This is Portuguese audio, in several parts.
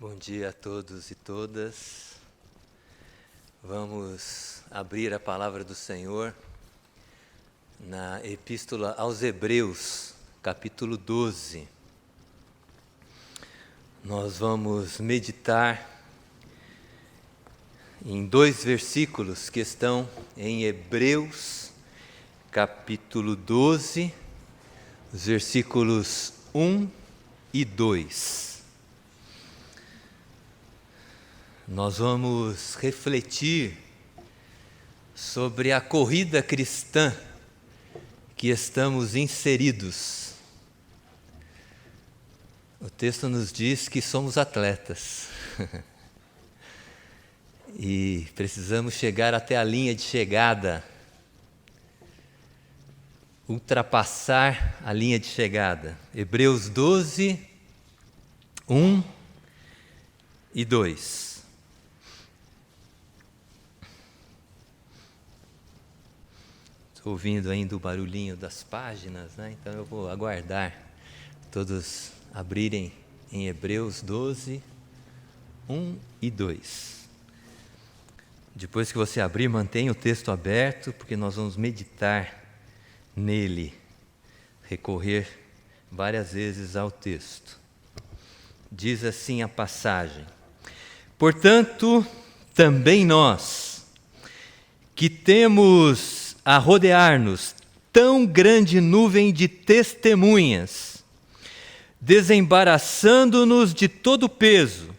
Bom dia a todos e todas. Vamos abrir a palavra do Senhor na Epístola aos Hebreus, capítulo 12. Nós vamos meditar em dois versículos que estão em Hebreus, capítulo 12, os versículos 1 e 2. Nós vamos refletir sobre a corrida cristã que estamos inseridos. O texto nos diz que somos atletas e precisamos chegar até a linha de chegada, ultrapassar a linha de chegada. Hebreus 12, 1 e 2. Estou ouvindo ainda o barulhinho das páginas, né? Então eu vou aguardar todos abrirem em Hebreus 12, 1 e 2. Depois que você abrir, mantenha o texto aberto, porque nós vamos meditar nele, recorrer várias vezes ao texto. Diz assim a passagem: portanto, também nós, que temos a rodear-nos tão grande nuvem de testemunhas, desembaraçando-nos de todo o peso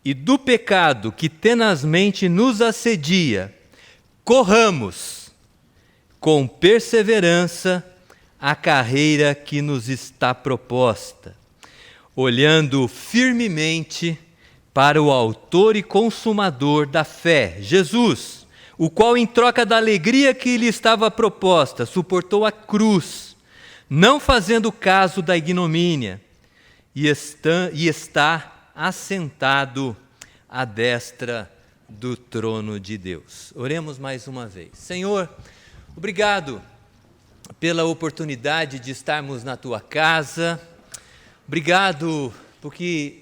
e do pecado que tenazmente nos assedia, corramos com perseverança a carreira que nos está proposta, olhando firmemente para o autor e consumador da fé, Jesus, o qual, em troca da alegria que lhe estava proposta, suportou a cruz, não fazendo caso da ignomínia, e está assentado à destra do trono de Deus. Oremos mais uma vez. Senhor, obrigado pela oportunidade de estarmos na Tua casa. Obrigado porque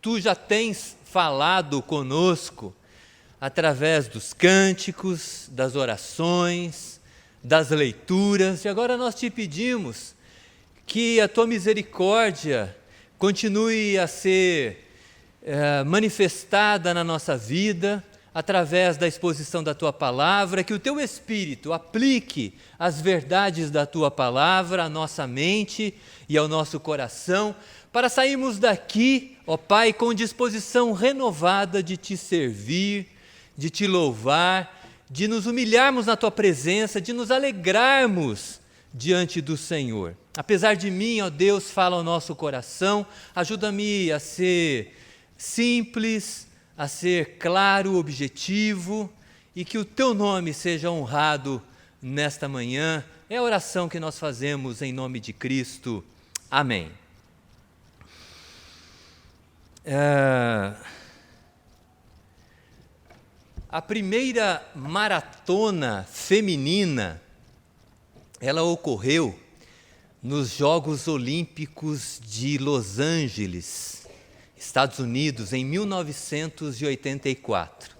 Tu já tens falado conosco através dos cânticos, das orações, das leituras. E agora nós te pedimos que a Tua misericórdia continue a ser manifestada na nossa vida, através da exposição da Tua Palavra, que o Teu Espírito aplique as verdades da Tua Palavra à nossa mente e ao nosso coração, para sairmos daqui, ó Pai, com disposição renovada de Te servir, de Te louvar, de nos humilharmos na Tua presença, de nos alegrarmos diante do Senhor. Apesar de mim, ó Deus, fala ao nosso coração, ajuda-me a ser simples, a ser claro, objetivo, e que o Teu nome seja honrado nesta manhã. É a oração que nós fazemos em nome de Cristo. Amém. A primeira maratona feminina, ela ocorreu nos Jogos Olímpicos de Los Angeles, Estados Unidos, em 1984.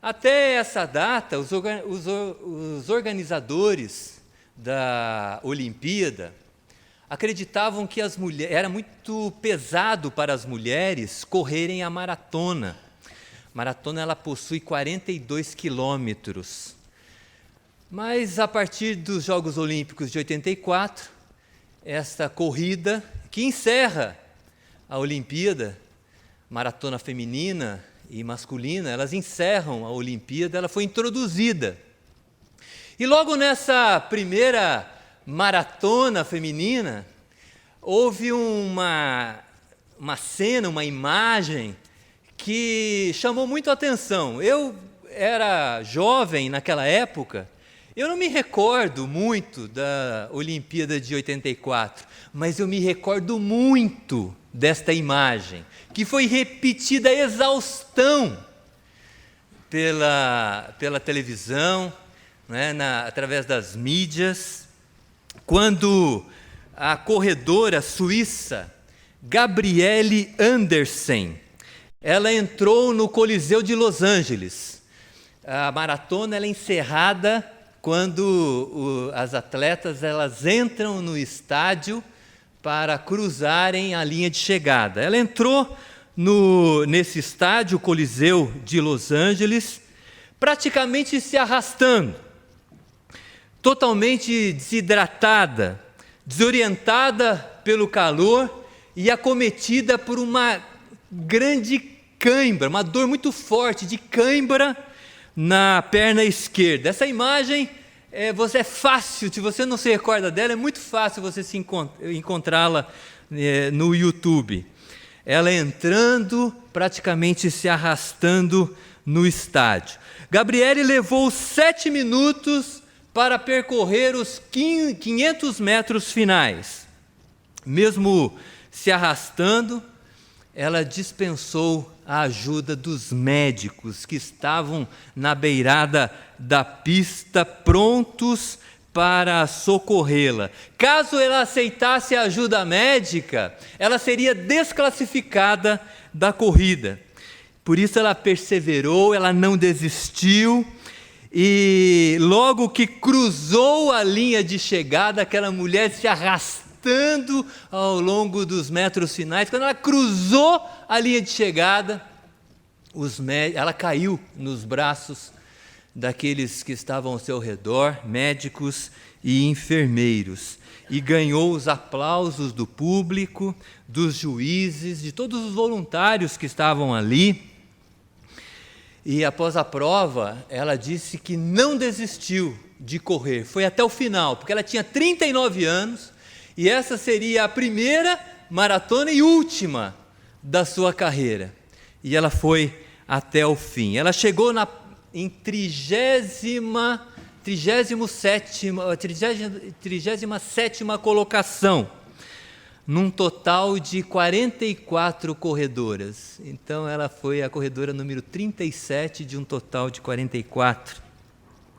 Até essa data, os organizadores da Olimpíada acreditavam que as mulheres, era muito pesado para as mulheres correrem a maratona. A maratona ela possui 42 quilômetros. Mas a partir dos Jogos Olímpicos de 84, esta corrida que encerra a Olimpíada, maratona feminina e masculina, elas encerram a Olimpíada, ela foi introduzida. E logo nessa primeira maratona feminina, houve uma cena, uma imagem que chamou muito a atenção. Eu era jovem naquela época, eu não me recordo muito da Olimpíada de 84, mas eu me recordo muito desta imagem, que foi repetida a exaustão pela televisão, né, através das mídias, quando a corredora suíça Gabriele Andersen. Ela entrou no Coliseu de Los Angeles. A maratona ela é encerrada quando as atletas elas entram no estádio para cruzarem a linha de chegada. Ela entrou nesse estádio, Coliseu de Los Angeles, praticamente se arrastando, totalmente desidratada, desorientada pelo calor e acometida por uma grande cãibra, uma dor muito forte de cãibra na perna esquerda. Essa imagem é fácil, se você não se recorda dela, é muito fácil você encontrá-la no YouTube. Ela entrando, praticamente se arrastando no estádio. Gabriele levou 7 minutos para percorrer os 500 metros finais. Mesmo se arrastando, ela dispensou a ajuda dos médicos que estavam na beirada da pista, prontos para socorrê-la. Caso ela aceitasse a ajuda médica, ela seria desclassificada da corrida. Por isso ela perseverou, ela não desistiu, e logo que cruzou a linha de chegada, aquela mulher se arrastando ao longo dos metros finais, quando ela cruzou a linha de chegada, ela caiu nos braços daqueles que estavam ao seu redor, médicos e enfermeiros, e ganhou os aplausos do público, dos juízes, de todos os voluntários que estavam ali. E após a prova, ela disse que não desistiu de correr, foi até o final, porque ela tinha 39 anos, e essa seria a primeira maratona e última da sua carreira. E ela foi até o fim. Ela chegou em 37ª colocação, num total de 44 corredoras. Então ela foi a corredora número 37 de um total de 44.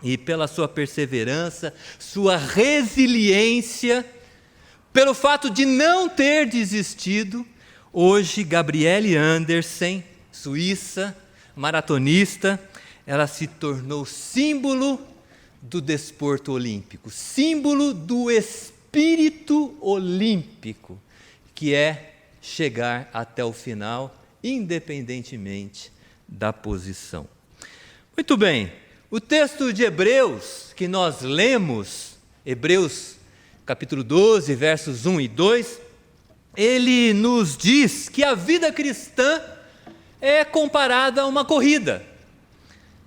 E pela sua perseverança, sua resiliência, pelo fato de não ter desistido, hoje Gabriele Andersen, suíça, maratonista, ela se tornou símbolo do desporto olímpico, símbolo do espírito olímpico, que é chegar até o final, independentemente da posição. Muito bem, o texto de Hebreus que nós lemos, Hebreus capítulo 12, versos 1 e 2, ele nos diz que a vida cristã é comparada a uma corrida.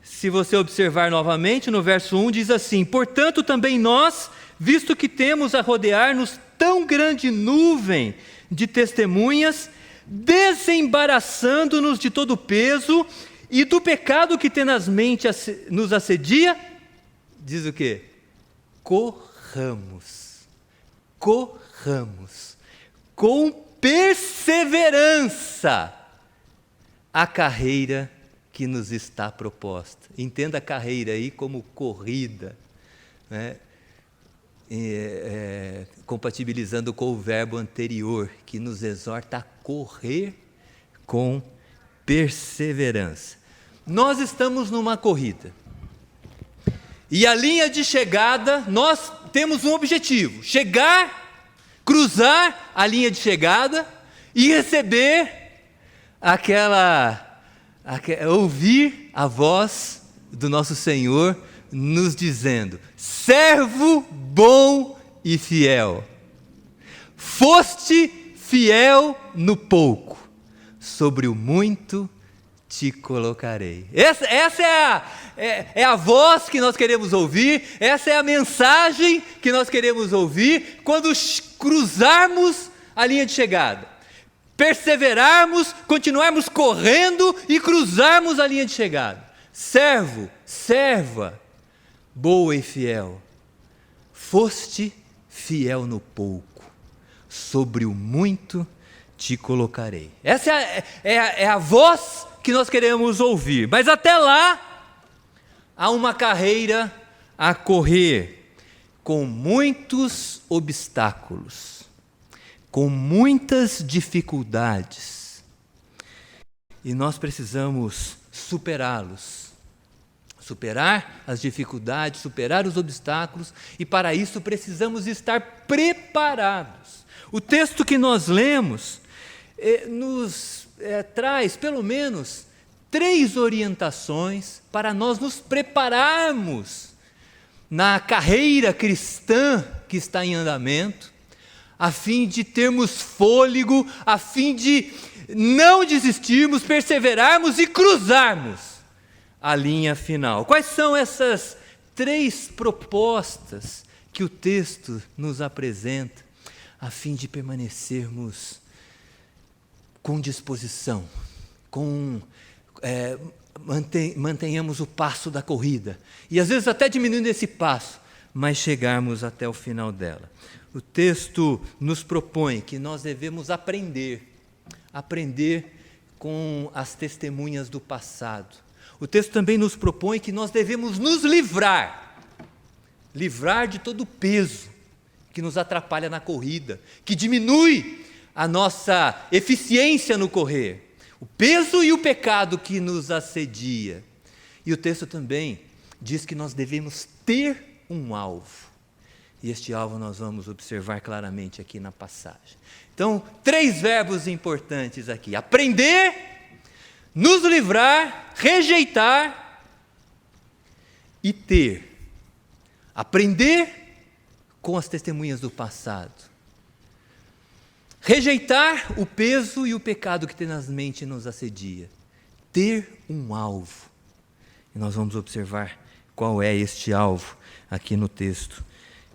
Se você observar novamente, no verso 1 diz assim: portanto também nós, visto que temos a rodear-nos tão grande nuvem de testemunhas, desembaraçando-nos de todo o peso e do pecado que tenazmente nos assedia, diz o quê? Corramos com perseverança a carreira que nos está proposta. Entenda a carreira aí como corrida, né? Compatibilizando com o verbo anterior, que nos exorta a correr com perseverança. Nós estamos numa corrida, e a linha de chegada, nós temos um objetivo: chegar, cruzar a linha de chegada e receber ouvir a voz do nosso Senhor nos dizendo: servo bom e fiel, foste fiel no pouco, sobre o muito te colocarei. Essa é a voz que nós queremos ouvir, essa é a mensagem que nós queremos ouvir quando cruzarmos a linha de chegada, perseverarmos, continuarmos correndo e cruzarmos a linha de chegada. Servo, serva, boa e fiel, foste fiel no pouco, sobre o muito te colocarei. Essa é a voz que nós queremos ouvir, mas até lá há uma carreira a correr com muitos obstáculos, com muitas dificuldades. E nós precisamos superá-los. Superar as dificuldades, superar os obstáculos, e para isso precisamos estar preparados. O texto que nós lemos nos traz pelo menos 3 orientações para nós nos prepararmos na carreira cristã que está em andamento, a fim de termos fôlego, a fim de não desistirmos, perseverarmos e cruzarmos a linha final. Quais são essas 3 propostas que o texto nos apresenta, a fim de permanecermos com disposição, mantenhamos o passo da corrida, e às vezes até diminuindo esse passo, mas chegarmos até o final dela? O texto nos propõe que nós devemos aprender com as testemunhas do passado. O texto também nos propõe que nós devemos nos livrar de todo o peso que nos atrapalha na corrida, que diminui a nossa eficiência no correr, o peso e o pecado que nos assedia. E o texto também diz que nós devemos ter um alvo. E este alvo nós vamos observar claramente aqui na passagem. Então, 3 verbos importantes aqui: aprender, nos livrar, rejeitar e ter. Aprender com as testemunhas do passado. Rejeitar o peso e o pecado que tenazmente nos assedia. Ter um alvo. E nós vamos observar qual é este alvo aqui no texto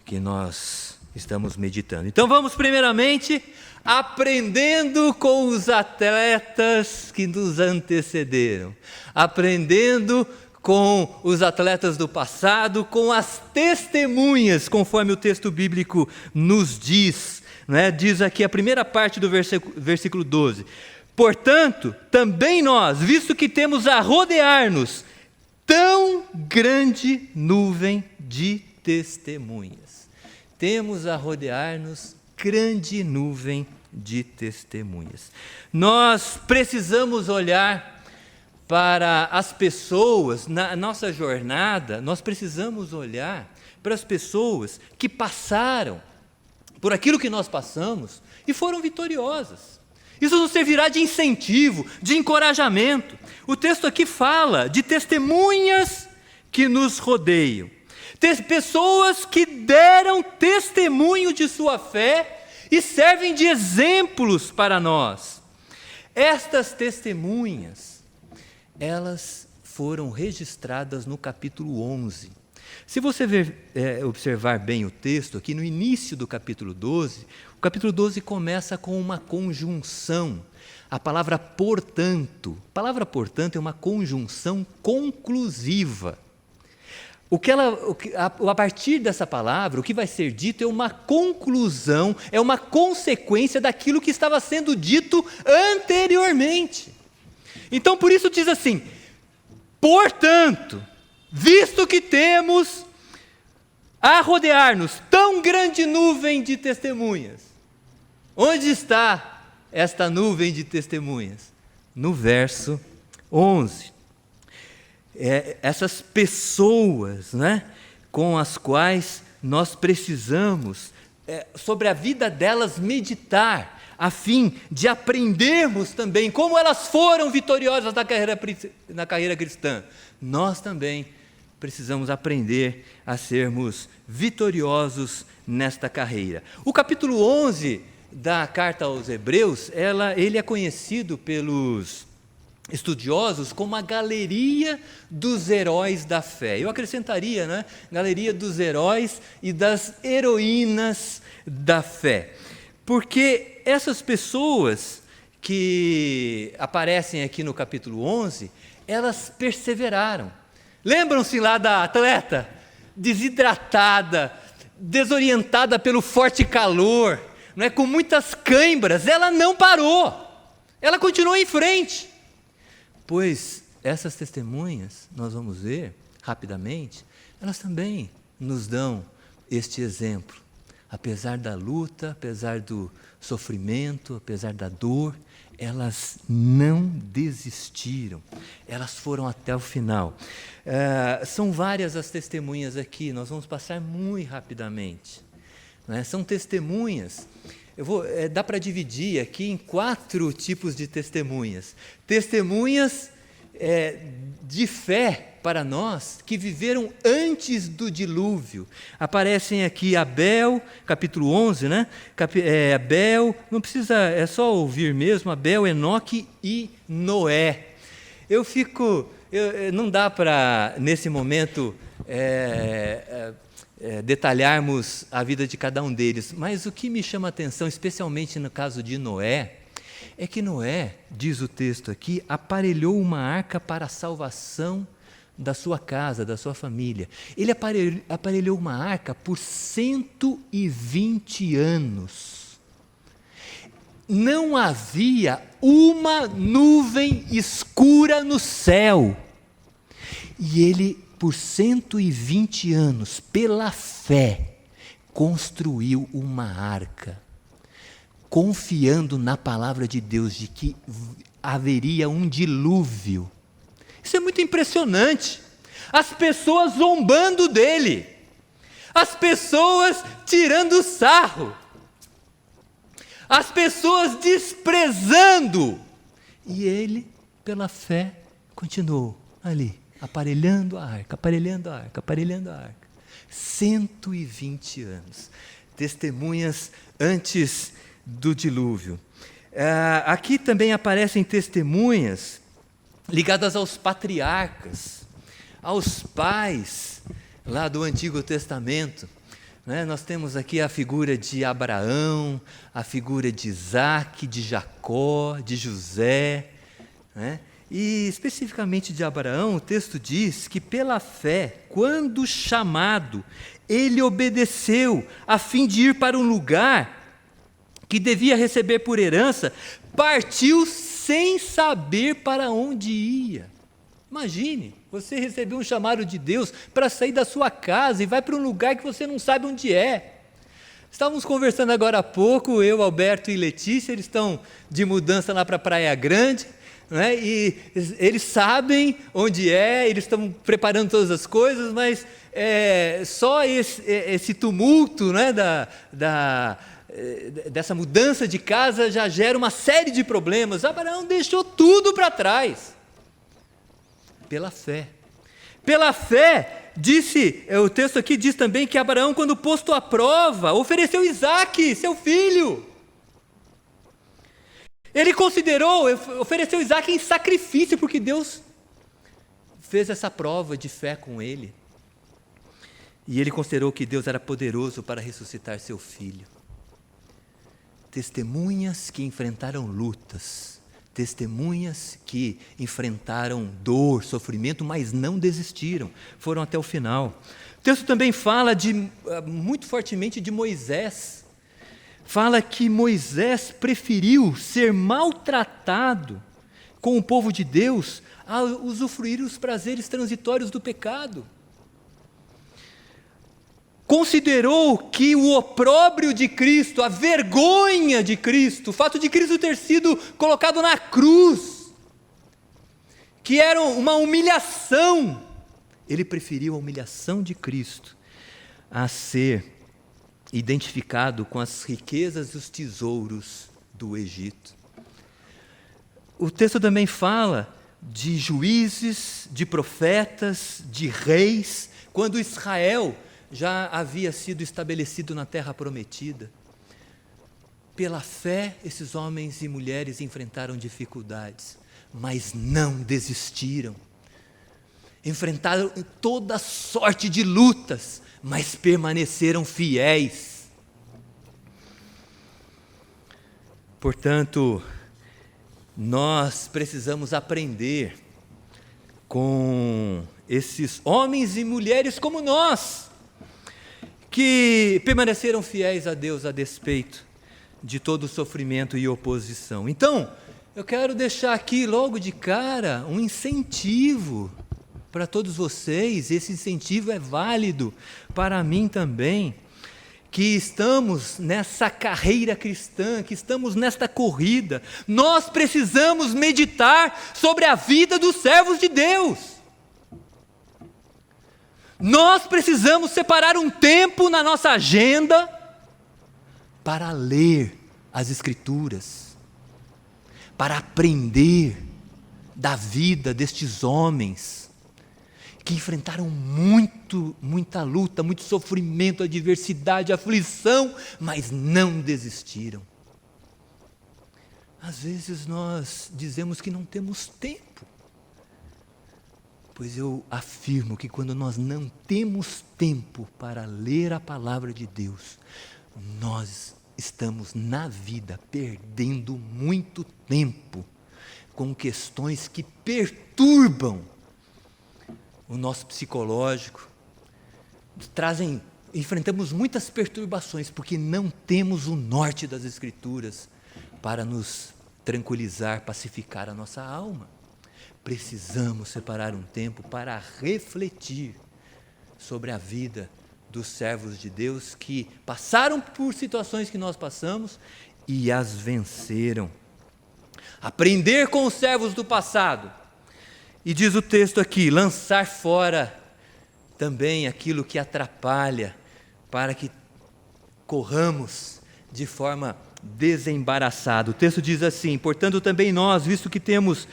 que nós estamos meditando. Então vamos primeiramente aprendendo com os atletas que nos antecederam, aprendendo com os atletas do passado, com as testemunhas, conforme o texto bíblico nos diz, né? Diz aqui a primeira parte do versículo 12: portanto, também nós, visto que temos a rodear-nos tão grande nuvem de testemunhas. Temos a rodear-nos grande nuvem de testemunhas. Nós precisamos olhar para as pessoas, na nossa jornada, nós precisamos olhar para as pessoas que passaram por aquilo que nós passamos e foram vitoriosas. Isso nos servirá de incentivo, de encorajamento. O texto aqui fala de testemunhas que nos rodeiam. Pessoas que deram testemunho de sua fé e servem de exemplos para nós. Estas testemunhas, elas foram registradas no capítulo 11. Se você observar bem o texto, aqui no início do capítulo 12, o capítulo 12 começa com uma conjunção. A palavra portanto é uma conjunção conclusiva. A partir dessa palavra, o que vai ser dito é uma conclusão, é uma consequência daquilo que estava sendo dito anteriormente. Então, por isso diz assim: portanto, visto que temos a rodear-nos tão grande nuvem de testemunhas. Onde está esta nuvem de testemunhas? No verso 11. Essas pessoas, né, com as quais nós precisamos, sobre a vida delas, meditar, a fim de aprendermos também como elas foram vitoriosas na carreira cristã. Nós também precisamos aprender a sermos vitoriosos nesta carreira. O capítulo 11 da carta aos Hebreus, ele é conhecido pelos estudiosos como a galeria dos heróis da fé. Eu acrescentaria, né? Galeria dos heróis e das heroínas da fé. Porque essas pessoas que aparecem aqui no capítulo 11, elas perseveraram. Lembram-se lá da atleta? Desidratada, desorientada pelo forte calor, não é? Com muitas cãibras, ela não parou. Ela continuou em frente. Pois essas testemunhas, nós vamos ver rapidamente, elas também nos dão este exemplo. Apesar da luta, apesar do sofrimento, apesar da dor, elas não desistiram, elas foram até o final. São várias as testemunhas aqui, nós vamos passar muito rapidamente. Né? São testemunhas, dá para dividir aqui em 4 tipos de testemunhas. Testemunhas de fé para nós, que viveram antes do dilúvio. Aparecem aqui Abel, capítulo 11, né? Abel, não precisa, é só ouvir mesmo, Abel, Enoque e Noé. Não dá para, nesse momento, detalharmos a vida de cada um deles, mas o que me chama a atenção, especialmente no caso de Noé, é que Noé, diz o texto aqui, aparelhou uma arca para a salvação da sua casa, da sua família. Ele aparelhou uma arca por 120 anos. Não havia uma nuvem escura no céu. E ele, por 120 anos, pela fé, construiu uma arca, confiando na palavra de Deus de que haveria um dilúvio. Isso é muito impressionante. As pessoas zombando dele, as pessoas tirando sarro, as pessoas desprezando. E ele, pela fé, continuou ali, aparelhando a arca, aparelhando a arca, aparelhando a arca. 120 anos. Testemunhas antes do dilúvio. Aqui também aparecem testemunhas ligadas aos patriarcas, aos pais lá do Antigo Testamento. Né? Nós temos aqui a figura de Abraão, a figura de Isaac, de Jacó, de José. Né? E especificamente de Abraão, o texto diz que pela fé, quando chamado, ele obedeceu a fim de ir para um lugar que devia receber por herança, partiu sem saber para onde ia. Imagine, você recebeu um chamado de Deus para sair da sua casa e vai para um lugar que você não sabe onde é. Estávamos conversando agora há pouco, eu, Alberto e Letícia, eles estão de mudança lá para Praia Grande, né? E eles sabem onde é, eles estão preparando todas as coisas, mas só esse tumulto, né, dessa mudança de casa já gera uma série de problemas. Abraão deixou tudo para trás. Pela fé. Pela fé, o texto aqui diz também que Abraão, quando posto à prova, ofereceu Isaque, seu filho. Ele ofereceu Isaque em sacrifício, porque Deus fez essa prova de fé com ele. E ele considerou que Deus era poderoso para ressuscitar seu filho. Testemunhas que enfrentaram lutas, testemunhas que enfrentaram dor, sofrimento, mas não desistiram, foram até o final. O texto também fala muito fortemente de Moisés. Fala que Moisés preferiu ser maltratado com o povo de Deus a usufruir os prazeres transitórios do pecado. Considerou que o opróbrio de Cristo, a vergonha de Cristo, o fato de Cristo ter sido colocado na cruz, que era uma humilhação, ele preferiu a humilhação de Cristo a ser identificado com as riquezas e os tesouros do Egito. O texto também fala de juízes, de profetas, de reis, quando Israel já havia sido estabelecido na terra prometida. Pela fé, esses homens e mulheres enfrentaram dificuldades, mas não desistiram. Enfrentaram toda sorte de lutas, mas permaneceram fiéis. Portanto, nós precisamos aprender com esses homens e mulheres como nós, que permaneceram fiéis a Deus a despeito de todo o sofrimento e oposição. Então, eu quero deixar aqui logo de cara um incentivo para todos vocês. Esse incentivo é válido para mim também, que estamos nessa carreira cristã, que estamos nesta corrida, nós precisamos meditar sobre a vida dos servos de Deus. Nós precisamos separar um tempo na nossa agenda para ler as Escrituras, para aprender da vida destes homens que enfrentaram muita luta, muito sofrimento, adversidade, aflição, mas não desistiram. Às vezes nós dizemos que não temos tempo, pois eu afirmo que quando nós não temos tempo para ler a palavra de Deus, nós estamos na vida perdendo muito tempo com questões que perturbam o nosso psicológico, enfrentamos muitas perturbações porque não temos o norte das Escrituras para nos tranquilizar, pacificar a nossa alma. Precisamos separar um tempo para refletir sobre a vida dos servos de Deus que passaram por situações que nós passamos e as venceram. Aprender com os servos do passado. E diz o texto aqui, lançar fora também aquilo que atrapalha, para que corramos de forma desembaraçada. O texto diz assim: portanto também nós, visto que temos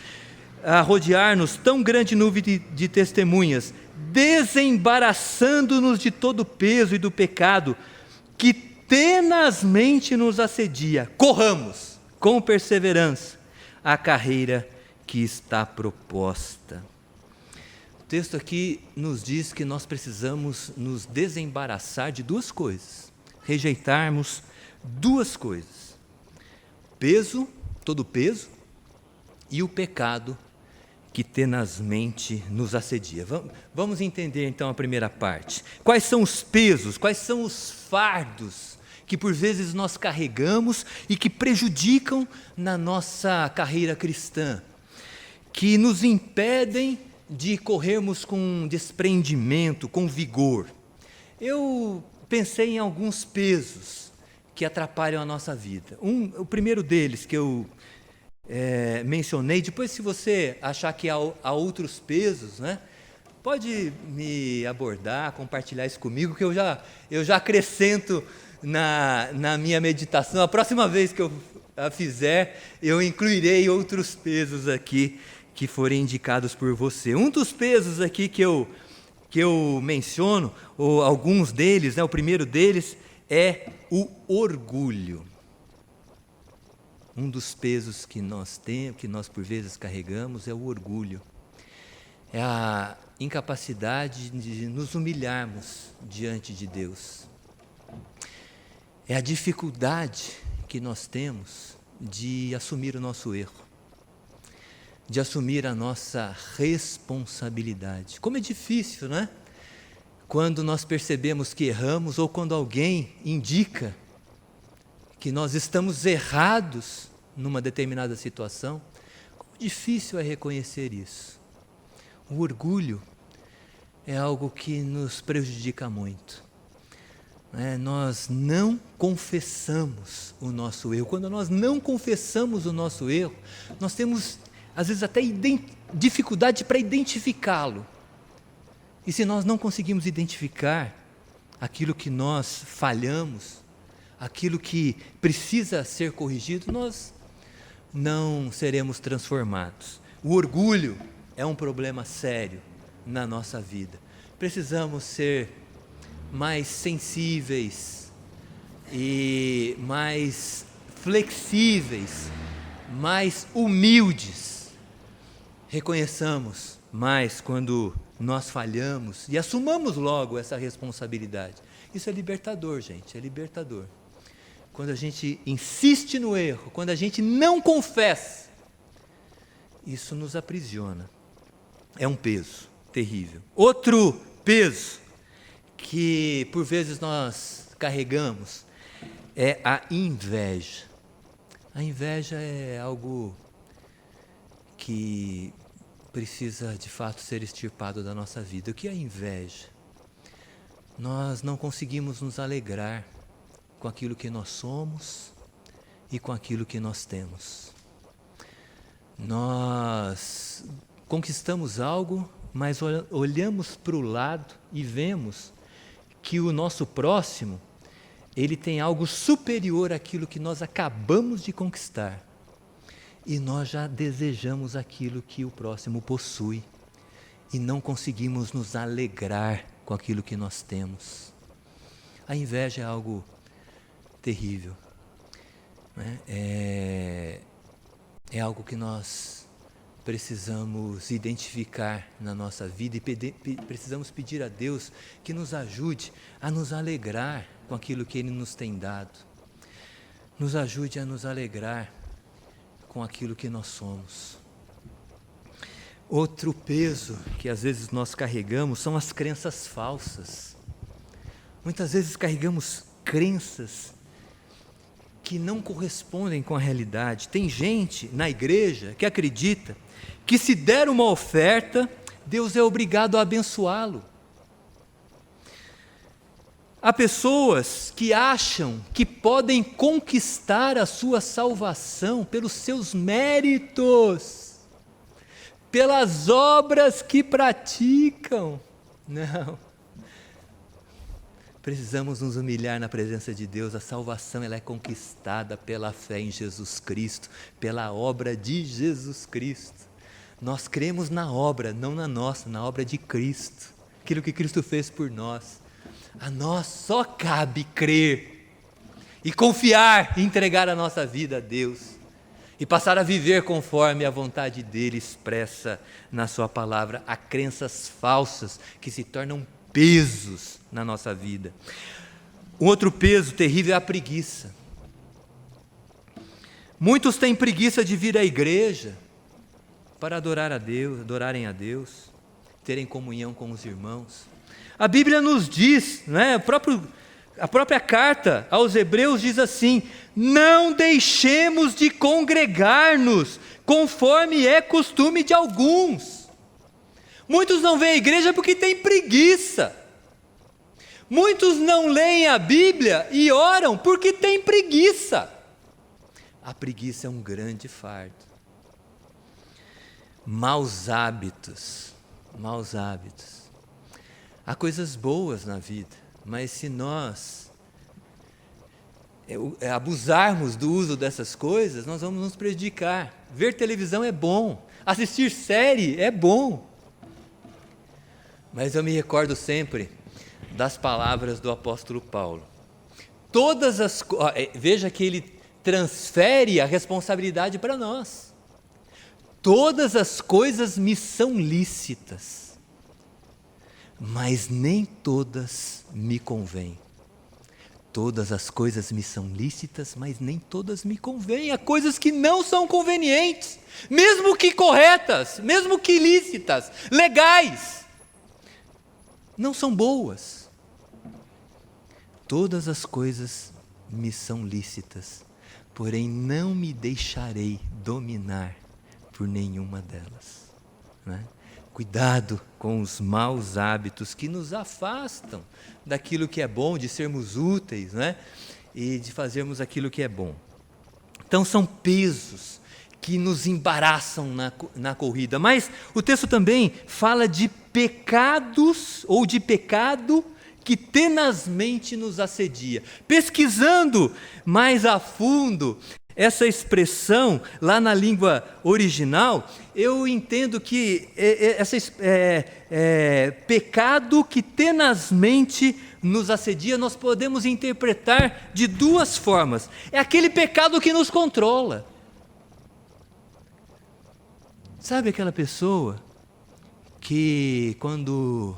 a rodear-nos tão grande nuvem de testemunhas, desembaraçando-nos de todo o peso e do pecado, que tenazmente nos assedia, corramos com perseverança a carreira que está proposta. O texto aqui nos diz que nós precisamos nos desembaraçar de duas coisas, rejeitarmos duas coisas: peso, todo o peso, e o pecado que tenazmente nos assedia. Vamos entender então a primeira parte. Quais são os pesos, quais são os fardos que por vezes nós carregamos e que prejudicam na nossa carreira cristã, que nos impedem de corrermos com desprendimento, com vigor? Eu pensei em alguns pesos que atrapalham a nossa vida. O primeiro deles que eu mencionei, depois se você achar que há outros pesos, né, pode me abordar, compartilhar isso comigo, que eu já acrescento na minha meditação. A próxima vez que eu a fizer, eu incluirei outros pesos aqui que forem indicados por você. Um dos pesos aqui que eu menciono, ou alguns deles, né, o primeiro deles é o orgulho. Um dos pesos que nós temos, que nós por vezes carregamos, é o orgulho. É a incapacidade de nos humilharmos diante de Deus. É a dificuldade que nós temos de assumir o nosso erro, de assumir a nossa responsabilidade. Como é difícil, né? Quando nós percebemos que erramos ou quando alguém indica que nós estamos errados numa determinada situação, como difícil é reconhecer isso. O orgulho é algo que nos prejudica muito. Nós não confessamos o nosso erro. Quando nós não confessamos o nosso erro, nós temos, às vezes, até dificuldade para identificá-lo. E se nós não conseguimos identificar aquilo que nós falhamos, aquilo que precisa ser corrigido, nós não seremos transformados. O orgulho é um problema sério na nossa vida. Precisamos ser mais sensíveis e mais flexíveis, mais humildes. Reconheçamos mais quando nós falhamos e assumamos logo essa responsabilidade. Isso é libertador, gente, é libertador. Quando a gente insiste no erro, quando a gente não confessa, isso nos aprisiona. É um peso terrível. Outro peso que por vezes nós carregamos é a inveja. A inveja é algo que precisa de fato ser extirpado da nossa vida. O que é a inveja? Nós não conseguimos nos alegrar com aquilo que nós somos e com aquilo que nós temos. Nós conquistamos algo, mas olhamos para o lado e vemos que o nosso próximo, ele tem algo superior àquilo que nós acabamos de conquistar. E nós já desejamos aquilo que o próximo possui e não conseguimos nos alegrar com aquilo que nós temos. A inveja é algo terrível, né? É algo que nós precisamos identificar na nossa vida e precisamos pedir a Deus que nos ajude a nos alegrar com aquilo que Ele nos tem dado. Nos ajude a nos alegrar com aquilo que nós somos. Outro peso que às vezes nós carregamos são as crenças falsas. Muitas vezes carregamos crenças que não correspondem com a realidade. Tem gente na igreja que acredita que se der uma oferta, Deus é obrigado a abençoá-lo. Há pessoas que acham que podem conquistar a sua salvação pelos seus méritos, pelas obras que praticam. Não. Precisamos nos humilhar na presença de Deus. A salvação ela é conquistada pela fé em Jesus Cristo, pela obra de Jesus Cristo. Nós cremos na obra, não na nossa, na obra de Cristo. Aquilo que Cristo fez por nós. A nós só cabe crer e confiar e entregar a nossa vida a Deus e passar a viver conforme a vontade dEle expressa na sua palavra. Há crenças falsas que se tornam pesos na nossa vida. Um outro peso terrível é a preguiça. Muitos têm preguiça de vir à igreja para adorarem a Deus, terem comunhão com os irmãos. A Bíblia nos diz, né, a própria carta aos Hebreus diz assim: não deixemos de congregar-nos, conforme é costume de alguns. Muitos não vêm à igreja porque têm preguiça. Muitos não leem a Bíblia e oram porque têm preguiça. A preguiça é um grande fardo. Maus hábitos. Há coisas boas na vida, mas se nós abusarmos do uso dessas coisas, nós vamos nos prejudicar. Ver televisão é bom, assistir série é bom. Mas eu me recordo sempre das palavras do apóstolo Paulo. Veja que ele transfere a responsabilidade para nós. Todas as coisas me são lícitas, mas nem todas me convêm. Todas as coisas me são lícitas, mas nem todas me convêm. Há coisas que não são convenientes, mesmo que corretas, mesmo que lícitas, legais, não são boas. Todas as coisas me são lícitas, porém não me deixarei dominar por nenhuma delas, né? Cuidado com os maus hábitos que nos afastam daquilo que é bom, de sermos úteis, né? E de fazermos aquilo que é bom. Então são pesos que nos embaraçam na corrida. Mas o texto também fala de pecados ou de pecado que tenazmente nos assedia. Pesquisando mais a fundo essa expressão lá na língua original, eu entendo que pecado que tenazmente nos assedia, nós podemos interpretar de duas formas. É aquele pecado que nos controla. Sabe aquela pessoa que, quando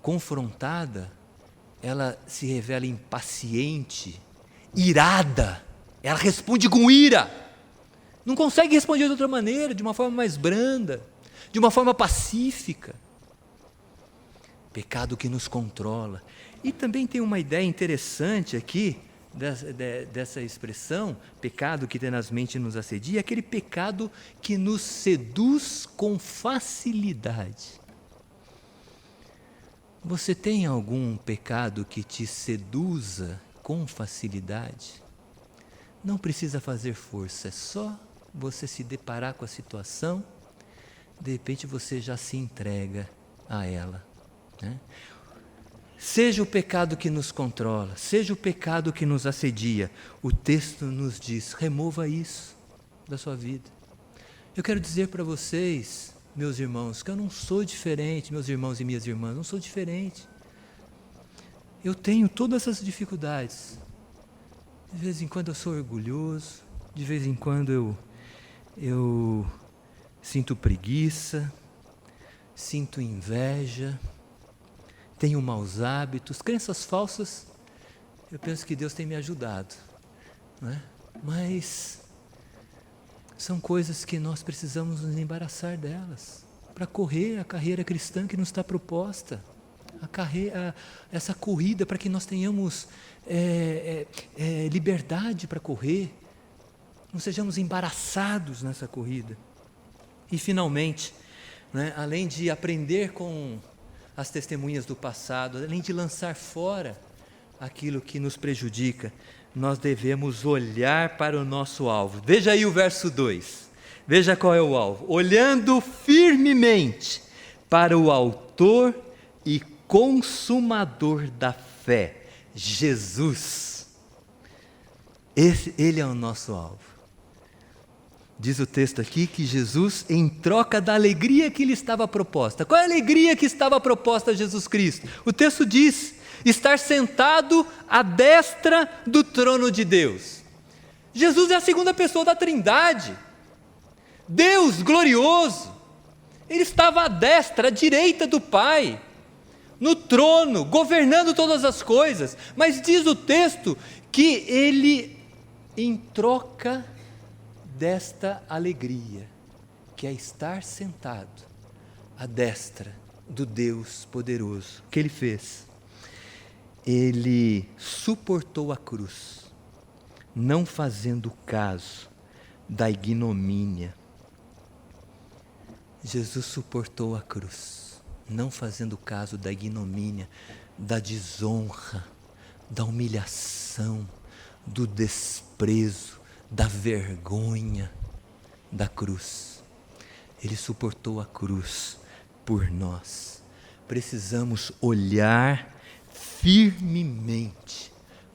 confrontada, ela se revela impaciente, irada, ela responde com ira, não consegue responder de outra maneira, de uma forma mais branda, de uma forma pacífica. Pecado que nos controla. E também tem uma ideia interessante aqui, dessa expressão, pecado que tenazmente nos assedia, aquele pecado que nos seduz com facilidade. Você tem algum pecado que te seduza com facilidade. Não precisa fazer força, é só você se deparar com a situação, de repente você já se entrega a ela, né? Seja o pecado que nos controla, seja o pecado que nos assedia, o texto nos diz, remova isso da sua vida. Eu quero dizer para vocês, meus irmãos, que eu não sou diferente, meus irmãos e minhas irmãs, não sou diferente. Eu tenho todas essas dificuldades. De vez em quando eu sou orgulhoso, de vez em quando eu sinto preguiça, sinto inveja, tenho maus hábitos, crenças falsas. Eu penso que Deus tem me ajudado, né? Mas são coisas que nós precisamos nos embaraçar delas para correr a carreira cristã que nos está proposta, essa corrida para que nós tenhamos liberdade para correr, não sejamos embaraçados nessa corrida. E finalmente, né, além de aprender com as testemunhas do passado, além de lançar fora aquilo que nos prejudica, nós devemos olhar para o nosso alvo. Veja aí o verso 2. Veja qual é o alvo. Olhando firmemente para o autor e consumador da fé, Jesus. Ele é o nosso alvo. Diz o texto aqui que Jesus, em troca da alegria que lhe estava proposta. Qual é a alegria que estava proposta a Jesus Cristo? O texto diz, estar sentado à destra do trono de Deus. Jesus é a segunda pessoa da Trindade. Deus glorioso. Ele estava à destra, à direita do Pai, no trono, governando todas as coisas. Mas diz o texto que ele, em troca desta alegria, que é estar sentado à destra do Deus poderoso, o que ele fez? Ele suportou a cruz, não fazendo caso da ignomínia. Jesus suportou a cruz, não fazendo caso da ignomínia, da desonra, da humilhação, do desprezo, da vergonha da cruz. Ele suportou a cruz por nós. Precisamos olhar firmemente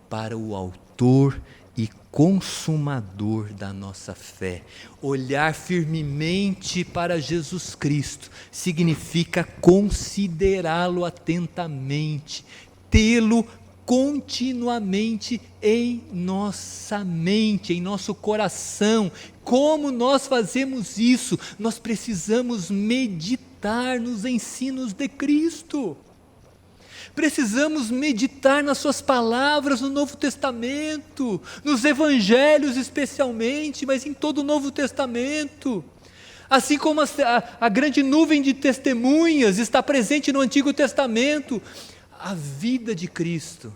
para o autor e consumador da nossa fé. Olhar firmemente para Jesus Cristo significa considerá-lo atentamente, tê-lo continuamente em nossa mente, em nosso coração. Como nós fazemos isso? Nós precisamos meditar nos ensinos de Cristo. Precisamos meditar nas suas palavras no Novo Testamento, nos Evangelhos especialmente, mas em todo o Novo Testamento. Assim como a grande nuvem de testemunhas está presente no Antigo Testamento, a vida de Cristo,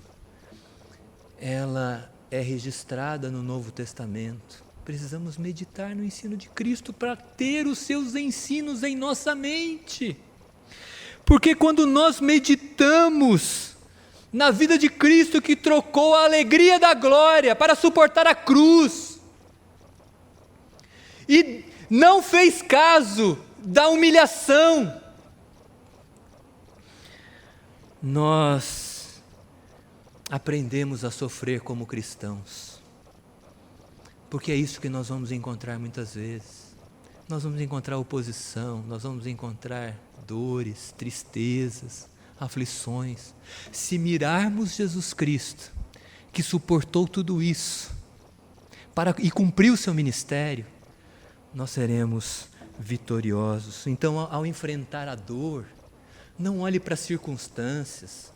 ela é registrada no Novo Testamento. Precisamos meditar no ensino de Cristo para ter os seus ensinos em nossa mente. Porque quando nós meditamos na vida de Cristo, que trocou a alegria da glória para suportar a cruz, e não fez caso da humilhação, nós aprendemos a sofrer como cristãos, porque é isso que nós vamos encontrar muitas vezes. Nós vamos encontrar oposição, nós vamos encontrar dores, tristezas, aflições. Se mirarmos Jesus Cristo, que suportou tudo isso e cumpriu o seu ministério, nós seremos vitoriosos. Então, ao enfrentar a dor, não olhe para as circunstâncias,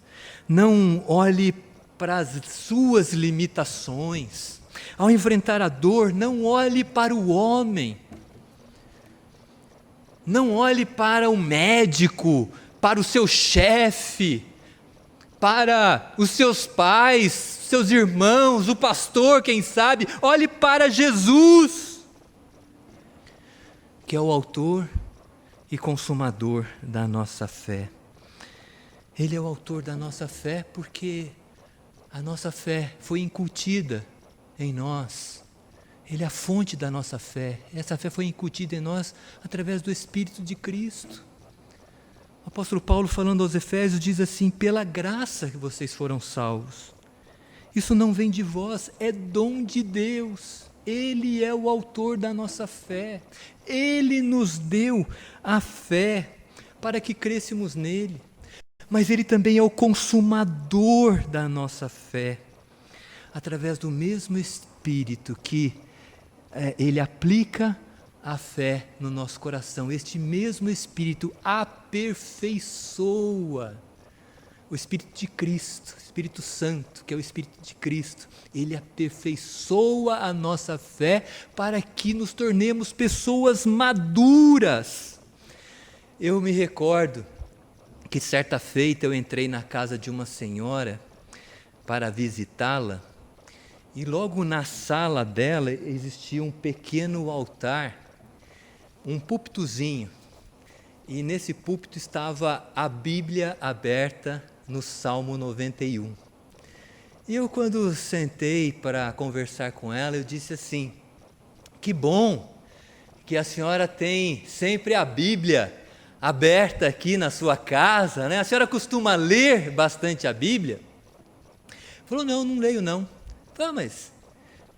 não olhe para as suas limitações. Ao enfrentar a dor, não olhe para o homem, não olhe para o médico, para o seu chefe, para os seus pais, seus irmãos, o pastor, quem sabe. Olhe para Jesus, que é o autor e consumador da nossa fé. Ele é o autor da nossa fé porque A nossa fé foi incutida em nós. Ele é a fonte da nossa fé. Essa fé foi incutida em nós através do Espírito de Cristo. O apóstolo Paulo, falando aos Efésios, diz assim: pela graça que vocês foram salvos. Isso não vem de vós, é dom de Deus. Ele é o autor da nossa fé. Ele nos deu a fé para que crêssemos nele. Mas Ele também é o consumador da nossa fé. Através do mesmo Espírito que Ele aplica a fé no nosso coração. Este mesmo Espírito aperfeiçoa o Espírito de Cristo, o Espírito Santo, que é o Espírito de Cristo. Ele aperfeiçoa a nossa fé para que nos tornemos pessoas maduras. Eu me recordo que certa feita eu entrei na casa de uma senhora para visitá-la, e logo na sala dela existia um pequeno altar, um púlpitozinho, e nesse púlpito estava a Bíblia aberta no Salmo 91. E eu, quando sentei para conversar com ela, eu disse assim: que bom que a senhora tem sempre a Bíblia aberta aqui na sua casa, né? A senhora costuma ler bastante a Bíblia? Falou: não leio não. Falei: mas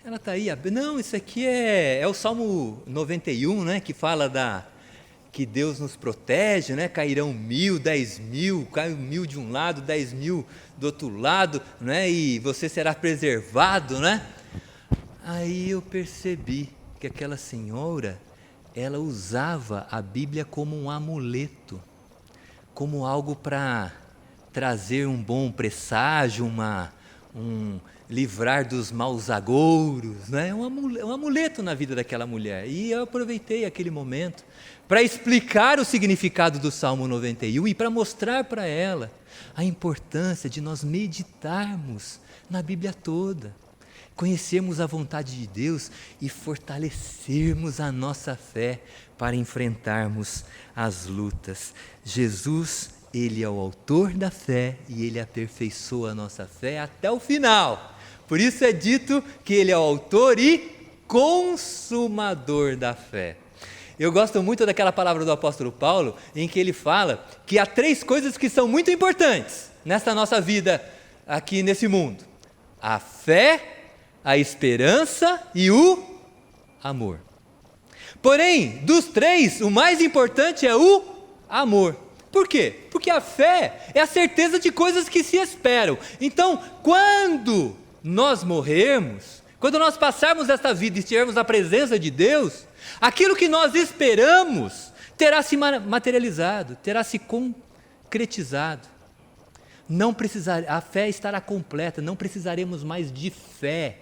ela está aí. Não, isso aqui é o Salmo 91, né? Que fala que Deus nos protege, né? Cairão 1000, 10.000, cai 1000 de um lado, 10.000 do outro lado, né? E você será preservado, né? Aí eu percebi que aquela senhora, ela usava a Bíblia como um amuleto, como algo para trazer um bom presságio, livrar dos maus agouros, né? Um amuleto na vida daquela mulher. E eu aproveitei aquele momento para explicar o significado do Salmo 91 e para mostrar para ela a importância de nós meditarmos na Bíblia toda, conhecermos a vontade de Deus e fortalecermos a nossa fé para enfrentarmos as lutas. Jesus, Ele é o autor da fé e Ele aperfeiçoa a nossa fé até o final. Por isso é dito que Ele é o autor e consumador da fé. Eu gosto muito daquela palavra do apóstolo Paulo, em que ele fala que há 3 coisas que são muito importantes nesta nossa vida aqui nesse mundo: a fé, a esperança e o amor. Porém, dos 3, o mais importante é o amor. Por quê? Porque a fé é a certeza de coisas que se esperam. Então, quando nós morrermos, quando nós passarmos esta vida e estivermos na presença de Deus, aquilo que nós esperamos terá se materializado, terá se concretizado. A fé estará completa, não precisaremos mais de fé,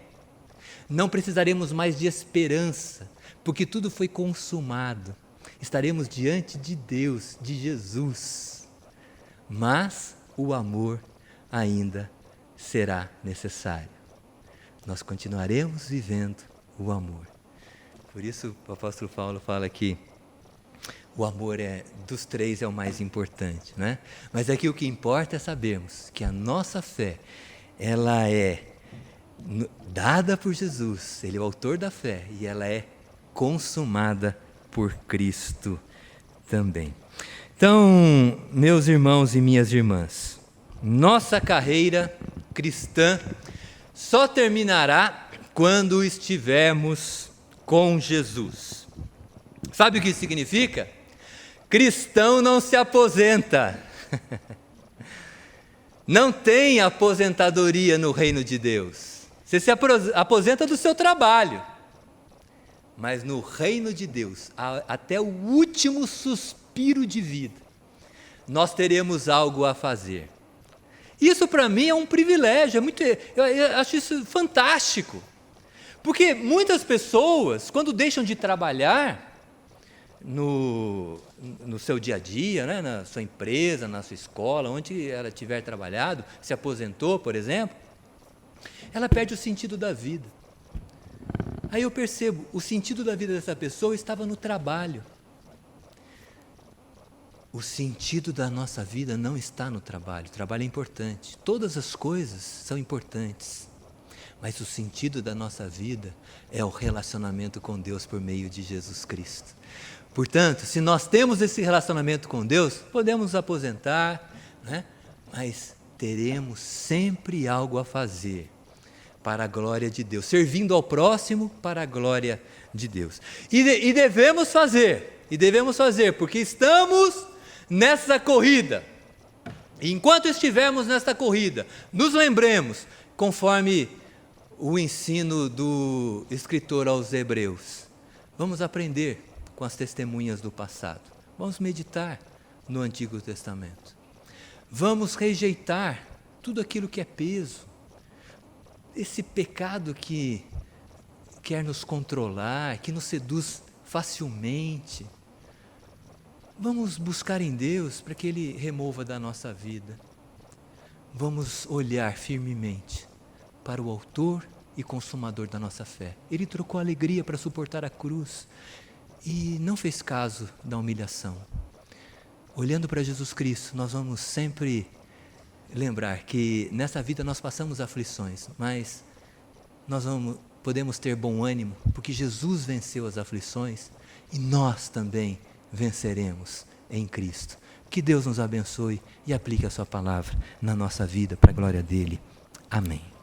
não precisaremos mais de esperança, porque tudo foi consumado. Estaremos diante de Deus, de Jesus, mas o amor ainda será necessário. Nós continuaremos vivendo o amor. Por isso o apóstolo Paulo fala que o amor dos 3 é o mais importante, né? Mas aqui o que importa é sabermos que a nossa fé, ela é dada por Jesus, Ele é o autor da fé, e ela é consumada por Cristo também. Então, meus irmãos e minhas irmãs, nossa carreira cristã só terminará quando estivermos com Jesus. Sabe o que isso significa? Cristão não se aposenta. Não tem aposentadoria no reino de Deus. Você se aposenta do seu trabalho. Mas no reino de Deus, até o último suspiro de vida, nós teremos algo a fazer. Isso para mim é um privilégio, eu acho isso fantástico. Porque muitas pessoas, quando deixam de trabalhar no seu dia a dia, né, na sua empresa, na sua escola, onde ela tiver trabalhado, se aposentou, por exemplo, ela perde o sentido da vida. Aí eu percebo, o sentido da vida dessa pessoa estava no trabalho. o sentido da nossa vida não está no trabalho. O trabalho é importante. Todas as coisas são importantes. Mas o sentido da nossa vida é o relacionamento com Deus por meio de Jesus Cristo. Portanto, se nós temos esse relacionamento com Deus, podemos nos aposentar, né? Mas teremos sempre algo a fazer para a glória de Deus, servindo ao próximo para a glória de Deus. E devemos fazer, porque estamos nessa corrida. E enquanto estivermos nessa corrida, nos lembremos, conforme o ensino do escritor aos Hebreus, vamos aprender com as testemunhas do passado, vamos meditar no Antigo Testamento, vamos rejeitar tudo aquilo que é peso, esse pecado que quer nos controlar, que nos seduz facilmente. Vamos buscar em Deus para que Ele remova da nossa vida. Vamos olhar firmemente para o autor e consumador da nossa fé. Ele trocou a alegria para suportar a cruz e não fez caso da humilhação. Olhando para Jesus Cristo, nós vamos sempre lembrar que nessa vida nós passamos aflições, mas nós podemos ter bom ânimo, porque Jesus venceu as aflições e nós também venceremos em Cristo. Que Deus nos abençoe e aplique a sua palavra na nossa vida, para a glória dele. Amém.